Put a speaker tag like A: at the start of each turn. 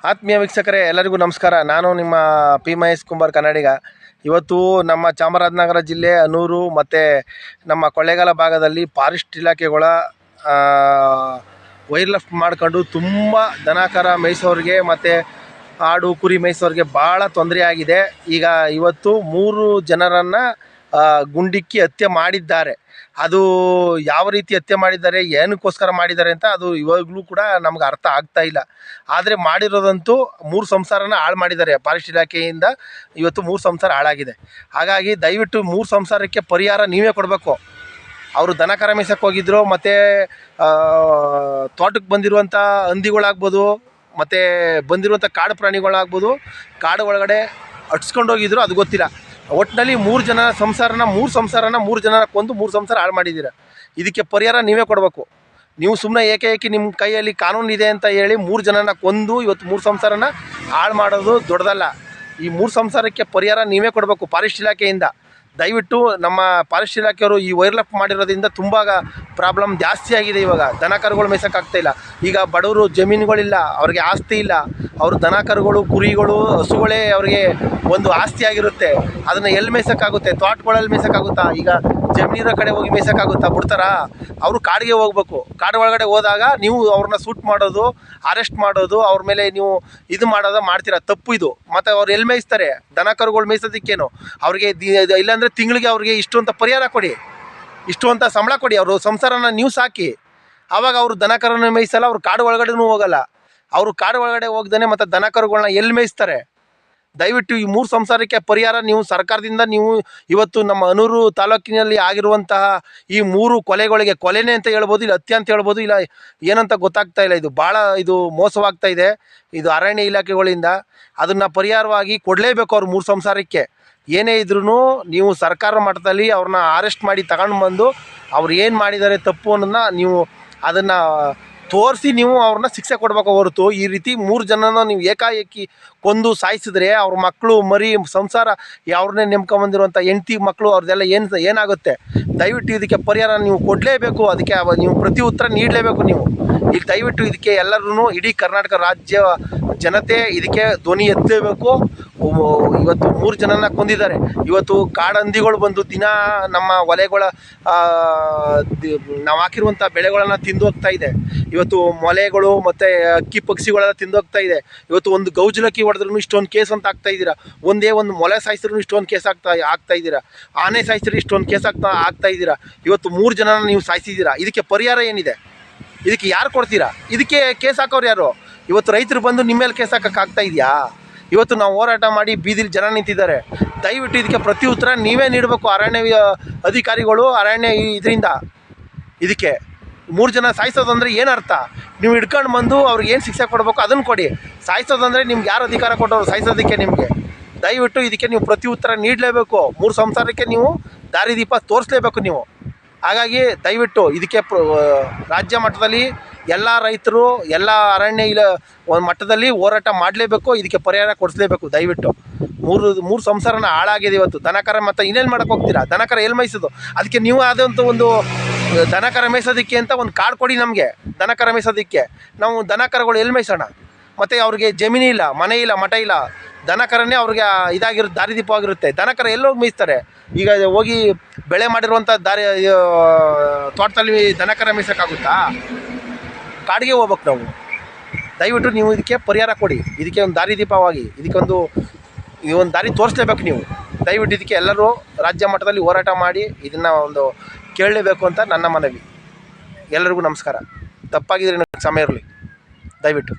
A: ಆತ್ಮೀಯ ವೀಕ್ಷಕರೇ, ಎಲ್ಲರಿಗೂ ನಮಸ್ಕಾರ. ನಾನು ನಿಮ್ಮ ಪಿ ಮಹೇಶ್ ಕುಂಬಾರ್ ಕನ್ನಡಿಗ. ಇವತ್ತು ನಮ್ಮ ಚಾಮರಾಜನಗರ ಜಿಲ್ಲೆ ಅನೂರು ಮತ್ತು ನಮ್ಮ ಕೊಳ್ಳೇಗಾಲ ಭಾಗದಲ್ಲಿ ಫಾರೆಸ್ಟ್ ಇಲಾಖೆಗಳ ವೈರ್ಲೆಫ್ಟ್ ಮಾಡ್ಕೊಂಡು ತುಂಬ ದನಕರ ಮೇಯಿಸೋರಿಗೆ ಮತ್ತು ಆಡು ಕುರಿ ಮೇಯಿಸೋರಿಗೆ ಭಾಳ ತೊಂದರೆ ಆಗಿದೆ. ಈಗ ಇವತ್ತು 3 ಜನರನ್ನು ಗುಂಡಿಕ್ಕಿ ಹತ್ಯೆ ಮಾಡಿದ್ದಾರೆ. ಅದು ಯಾವ ರೀತಿ ಹತ್ಯೆ ಮಾಡಿದ್ದಾರೆ, ಏನಕ್ಕೋಸ್ಕರ ಮಾಡಿದ್ದಾರೆ ಅಂತ ಅದು ಇವಾಗಲೂ ಕೂಡ ನಮ್ಗೆ ಅರ್ಥ ಆಗ್ತಾ ಇಲ್ಲ. ಆದರೆ ಮಾಡಿರೋದಂತೂ 3 ಸಂಸಾರನ ಹಾಳು ಮಾಡಿದ್ದಾರೆ. ಫಾರೆಸ್ಟ್ ಇಲಾಖೆಯಿಂದ ಇವತ್ತು 3 ಸಂಸಾರ ಹಾಳಾಗಿದೆ. ಹಾಗಾಗಿ ದಯವಿಟ್ಟು 3 ಸಂಸಾರಕ್ಕೆ ಪರಿಹಾರ ನೀವೇ ಕೊಡಬೇಕು. ಅವರು ದನ ಕರ ಮೇಯ್ಸಕ್ಕೆ ಹೋಗಿದ್ರು, ಮತ್ತು ತೋಟಕ್ಕೆ ಬಂದಿರುವಂಥ ಹಂದಿಗಳಾಗ್ಬೋದು, ಮತ್ತು ಬಂದಿರುವಂಥ ಕಾಡು ಪ್ರಾಣಿಗಳಾಗ್ಬೋದು, ಕಾಡು ಒಳಗಡೆ ಅಟ್ಸ್ಕೊಂಡೋಗಿದ್ರು, ಅದು ಗೊತ್ತಿಲ್ಲ. ಒಟ್ಟಿನಲ್ಲಿ 3 ಜನ ಸಂಸಾರನ 3 ಜನರ ಕೊಂದು 3 ಸಂಸಾರ ಹಾಳು ಮಾಡಿದ್ದೀರ. ಇದಕ್ಕೆ ಪರಿಹಾರ ನೀವೇ ಕೊಡಬೇಕು. ನೀವು ಸುಮ್ಮನೆ ಏಕೆ ನಿಮ್ಮ ಕೈಯಲ್ಲಿ ಕಾನೂನು ಇದೆ ಅಂತ ಹೇಳಿ 3 ಜನನ ಕೊಂದು ಇವತ್ತು 3 ಸಂಸಾರನ ಹಾಳು ಮಾಡೋದು ದೊಡ್ಡದಲ್ಲ. ಈ 3 ಸಂಸಾರಕ್ಕೆ ಪರಿಹಾರ ನೀವೇ ಕೊಡಬೇಕು ಫಾರೆಸ್ಟ್ ಇಲಾಖೆಯಿಂದ. ದಯವಿಟ್ಟು ನಮ್ಮ ಫಾರೆಸ್ಟ್ ಇಲಾಖೆಯವರು ಈ ವೈರ್ಲೆಫ್ಟ್ ಮಾಡಿರೋದ್ರಿಂದ ತುಂಬ ಪ್ರಾಬ್ಲಮ್ ಜಾಸ್ತಿ ಆಗಿದೆ. ಇವಾಗ ದನ ಕರುಗಳು ಮೇಯ್ಸೋಕ್ಕಾಗ್ತಾಯಿಲ್ಲ. ಈಗ ಬಡವರು ಜಮೀನುಗಳಿಲ್ಲ, ಅವ್ರಿಗೆ ಆಸ್ತಿ ಇಲ್ಲ. ಅವರು ದನ ಕರುಗಳು, ಕುರಿಗಳು, ಹಸುಗಳೇ ಅವ್ರಿಗೆ ಒಂದು ಆಸ್ತಿ ಆಗಿರುತ್ತೆ. ಅದನ್ನು ಎಲ್ಲಿ ಮೇಯ್ಸೋಕ್ಕಾಗುತ್ತೆ? ತೋಟಗಳಲ್ಲಿ ಮೇಯ್ಸೋಕ್ಕಾಗುತ್ತಾ? ಈಗ ಜಮೀನಿರೋ ಕಡೆ ಹೋಗಿ ಮೇಯ್ಸೋಕ್ಕಾಗುತ್ತಾ? ಬಿಡ್ತಾರಾ? ಅವರು ಕಾಡಿಗೆ ಹೋಗ್ಬೇಕು. ಕಾಡು ಒಳಗಡೆ ಹೋದಾಗ ನೀವು ಅವ್ರನ್ನ ಸೂಟ್ ಮಾಡೋದು, ಅರೆಸ್ಟ್ ಮಾಡೋದು, ಅವ್ರ ಮೇಲೆ ನೀವು ಇದು ಮಾಡೋದು ಮಾಡ್ತೀರಾ. ತಪ್ಪು ಇದು. ಮತ್ತು ಅವ್ರು ಎಲ್ಲಿ ಮೇಯಿಸ್ತಾರೆ? ದನ ಕರುಗಳು ಮೇಯ್ಸೋದಕ್ಕೇನು ಅವ್ರಿಗೆ ಇಲ್ಲಾಂದರೆ ತಿಂಗಳಿಗೆ ಅವ್ರಿಗೆ ಇಷ್ಟು ಅಂತ ಪರಿಹಾರ ಕೊಡಿ, ಇಷ್ಟು ಅಂತ ಸಂಬಳ ಕೊಡಿ. ಅವರು ಸಂಸಾರನ ನೀವು ಸಾಕಿ. ಆವಾಗ ಅವರು ದನ ಕರುನ ಮೇಯಿಸಲ್ಲ, ಅವ್ರು ಕಾಡು ಒಳಗಡೆನೂ ಹೋಗಲ್ಲ. ಅವರು ಕಾಡು ಒಳಗಡೆ ಹೋಗ್ದೇ ಮತ್ತು ದನ ಕರುಗಳನ್ನ ಎಲ್ಲಿ ಮೇಯಿಸ್ತಾರೆ? ದಯವಿಟ್ಟು ಈ 3 ಸಂಸಾರಕ್ಕೆ ಪರಿಹಾರ ನೀವು ಸರ್ಕಾರದಿಂದ ನೀವು ಇವತ್ತು ನಮ್ಮ ಅನೂರು ತಾಲೂಕಿನಲ್ಲಿ ಆಗಿರುವಂತಹ ಈ 3 ಕೊಲೆಗಳಿಗೆ, ಕೊಲೆನೇ ಅಂತ ಹೇಳ್ಬೋದು, ಇಲ್ಲ ಹತ್ಯೆ ಅಂತ ಹೇಳ್ಬೋದು, ಇಲ್ಲ ಏನಂತ ಗೊತ್ತಾಗ್ತಾ ಇಲ್ಲ. ಇದು ಭಾಳ ಇದು ಮೋಸವಾಗ್ತಾ ಇದೆ. ಇದು ಅರಣ್ಯ ಇಲಾಖೆಗಳಿಂದ ಅದನ್ನು ಪರಿಹಾರವಾಗಿ ಕೊಡಲೇಬೇಕು. ಅವ್ರು 3 ಸಂಸಾರಕ್ಕೆ ಏನೇ ಇದ್ರೂ ನೀವು ಸರ್ಕಾರ ಮಟ್ಟದಲ್ಲಿ ಅವ್ರನ್ನ ಅರೆಸ್ಟ್ ಮಾಡಿ ತಗೊಂಡು ಬಂದು ಅವ್ರು ಏನು ಮಾಡಿದ್ದಾರೆ ತಪ್ಪು ಅನ್ನೋದನ್ನ ನೀವು ಅದನ್ನು ತೋರಿಸಿ ನೀವು ಅವ್ರನ್ನ ಶಿಕ್ಷೆ ಕೊಡಬೇಕು. ಹೊರತು ಈ ರೀತಿ 3 ಜನನ ನೀವು ಏಕಾಏಕಿ ಕೊಂದು ಸಾಯಿಸಿದ್ರೆ ಅವ್ರ ಮಕ್ಕಳು ಮರಿ ಸಂಸಾರ ಅವ್ರನ್ನೇ ನೆಮ್ಕೊಂಬಂದಿರುವಂಥ ಹೆಂಡ್ತಿ ಮಕ್ಕಳು ಅವ್ರದ್ದೆಲ್ಲ ಏನಾಗುತ್ತೆ? ದಯವಿಟ್ಟು ಇದಕ್ಕೆ ಪರಿಹಾರ ನೀವು ಕೊಡಲೇಬೇಕು. ಅದಕ್ಕೆ ನೀವು ಪ್ರತಿ ಉತ್ತರ ನೀಡಲೇಬೇಕು. ನೀವು ಈಗ ದಯವಿಟ್ಟು ಇದಕ್ಕೆ ಎಲ್ಲರೂ ಇಡೀ ಕರ್ನಾಟಕ ರಾಜ್ಯ ಜನತೆ ಇದಕ್ಕೆ ಧ್ವನಿ ಎತ್ತಲೇಬೇಕು. ಇವತ್ತು 3 ಜನನ ಕೊಂದಿದ್ದಾರೆ. ಇವತ್ತು ಕಾಡಂದಿಗಳು ಬಂದು ದಿನ ನಮ್ಮ ಹೊಲೆಗಳ ನಾವು ಹಾಕಿರುವಂಥ ಬೆಳೆಗಳನ್ನು ತಿಂದು ಹೋಗ್ತಾ ಇದೆ. ಇವತ್ತು ಮೊಲೆಗಳು ಮತ್ತು ಅಕ್ಕಿ ಪಕ್ಷಿಗಳೆಲ್ಲ ತಿಂದೋಗ್ತಾ ಇದೆ. ಇವತ್ತು ಒಂದು ಗೌಜಲಕ್ಕಿ ಹೊಡೆದ್ರೂ ಇಷ್ಟೊಂದು ಕೇಸ್ ಅಂತ ಆಗ್ತಾ ಇದ್ದೀರಾ. ಒಂದೇ ಒಂದು ಮೊಲೆ ಸಾಯಿಸಿದ್ರು ಇಷ್ಟೊಂದು ಕೇಸ್ ಆಗ್ತಾ ಇದ್ದೀರಾ. ಆನೆ ಸಾಯಿಸಿದ್ರು ಇಷ್ಟೊಂದು ಕೇಸ್ ಆಗ್ತಾ ಇದ್ದೀರಾ. ಇವತ್ತು 3 ಜನನ ನೀವು ಸಾಯಿಸಿದ್ದೀರಾ. ಇದಕ್ಕೆ ಪರಿಹಾರ ಏನಿದೆ? ಇದಕ್ಕೆ ಯಾರು ಕೊಡ್ತೀರಾ? ಇದಕ್ಕೆ ಕೇಸ್ ಹಾಕೋರು ಯಾರು? ಇವತ್ತು ರೈತರು ಬಂದು ನಿಮ್ಮ ಮೇಲೆ ಕೇಸ್ ಹಾಕೋಕ್ಕಾಗ್ತಾ ಇದೆಯಾ? ಇವತ್ತು ನಾವು ಹೋರಾಟ ಮಾಡಿ ಬೀದಿಲಿ ಜನ ನಿಂತಿದ್ದಾರೆ. ದಯವಿಟ್ಟು ಇದಕ್ಕೆ ಪ್ರತಿ ಉತ್ತರ ನೀವೇ ನೀಡಬೇಕು. ಅರಣ್ಯ ಅಧಿಕಾರಿಗಳು, ಅರಣ್ಯ ಇದರಿಂದ ಇದಕ್ಕೆ 3 ಜನ ಸಾಯಿಸೋದಂದರೆ ಏನು ಅರ್ಥ? ನೀವು ಹಿಡ್ಕೊಂಡು ಬಂದು ಅವ್ರಿಗೆ ಏನು ಶಿಕ್ಷೆ ಕೊಡಬೇಕು ಅದನ್ನು ಕೊಡಿ. ಸಾಯಿಸೋದಂದರೆ ನಿಮ್ಗೆ ಯಾರು ಅಧಿಕಾರ ಕೊಟ್ಟವರು ಸಾಯಿಸೋದಕ್ಕೆ? ನಿಮಗೆ ದಯವಿಟ್ಟು ಇದಕ್ಕೆ ನೀವು ಪ್ರತಿ ಉತ್ತರ ನೀಡಲೇಬೇಕು. 3 ಸಂಸಾರಕ್ಕೆ ನೀವು ದಾರಿದೀಪ ತೋರಿಸಲೇಬೇಕು ನೀವು. ಹಾಗಾಗಿ ದಯವಿಟ್ಟು ಇದಕ್ಕೆ ರಾಜ್ಯ ಮಟ್ಟದಲ್ಲಿ ಎಲ್ಲ ರೈತರು, ಎಲ್ಲ ಅರಣ್ಯ ಒಂದು ಮಟ್ಟದಲ್ಲಿ ಹೋರಾಟ ಮಾಡಲೇಬೇಕು. ಇದಕ್ಕೆ ಪರಿಹಾರ ಕೊಡಿಸಲೇಬೇಕು. ದಯವಿಟ್ಟು 3 ಸಂಸಾರನ ಹಾಳಾಗಿದೆ ಇವತ್ತು. ದನಕರ ಮತ್ತು ಇನ್ನೇನು ಮಾಡೋಕ್ಕೆ ಹೋಗ್ತೀರಾ? ದನಕರ ಎಲ್ಲಿ ಮೇಯಿಸೋದು? ಅದಕ್ಕೆ ನೀವು ಆದಂಥ ಒಂದು ದನಕರ ಮೇಯಿಸೋದಕ್ಕೆ ಅಂತ ಒಂದು ಕಾರ್ಡ್ ಕೊಡಿ ನಮಗೆ. ದನಕರ ಮೇಯಿಸೋದಕ್ಕೆ ನಾವು ದನಕರಗಳು ಎಲ್ಲಿ ಮೇಯಿಸೋಣ? ಮತ್ತು ಅವ್ರಿಗೆ ಜಮೀನು ಇಲ್ಲ, ಮನೆ ಇಲ್ಲ, ಮಠ ಇಲ್ಲ. ದನಕರನೇ ಅವ್ರಿಗೆ ಇದಾಗಿರುತ್ತೆ, ದಾರಿದೀಪವಾಗಿರುತ್ತೆ. ದನಕರ ಎಲ್ಲೋಗಿ ಮೇಯಿಸ್ತಾರೆ? ಈಗ ಹೋಗಿ ಬೆಳೆ ಮಾಡಿರುವಂಥ ತೋಟದಲ್ಲಿ ದನಕರ ಮೇಯಿಸೋಕ್ಕಾಗುತ್ತಾ? ಕಾಡಿಗೆ ಹೋಗ್ಬೇಕು ನಾವು. ದಯವಿಟ್ಟು ನೀವು ಇದಕ್ಕೆ ಪರಿಹಾರ ಕೊಡಿ. ಇದಕ್ಕೆ ಒಂದು ದಾರಿದೀಪವಾಗಿ ಇದಕ್ಕೆ ಒಂದು ದಾರಿ ತೋರಿಸ್ಲೇಬೇಕು ನೀವು. ದಯವಿಟ್ಟು ಇದಕ್ಕೆ ಎಲ್ಲರೂ ರಾಜ್ಯ ಮಟ್ಟದಲ್ಲಿ ಹೋರಾಟ ಮಾಡಿ ಇದನ್ನು ಒಂದು ಕೇಳಲೇಬೇಕು ಅಂತ ನನ್ನ ಮನವಿ. ಎಲ್ಲರಿಗೂ ನಮಸ್ಕಾರ. ತಪ್ಪಾಗಿದ್ರೆ ಕ್ಷಮೆ ಇರಲಿ ದಯವಿಟ್ಟು.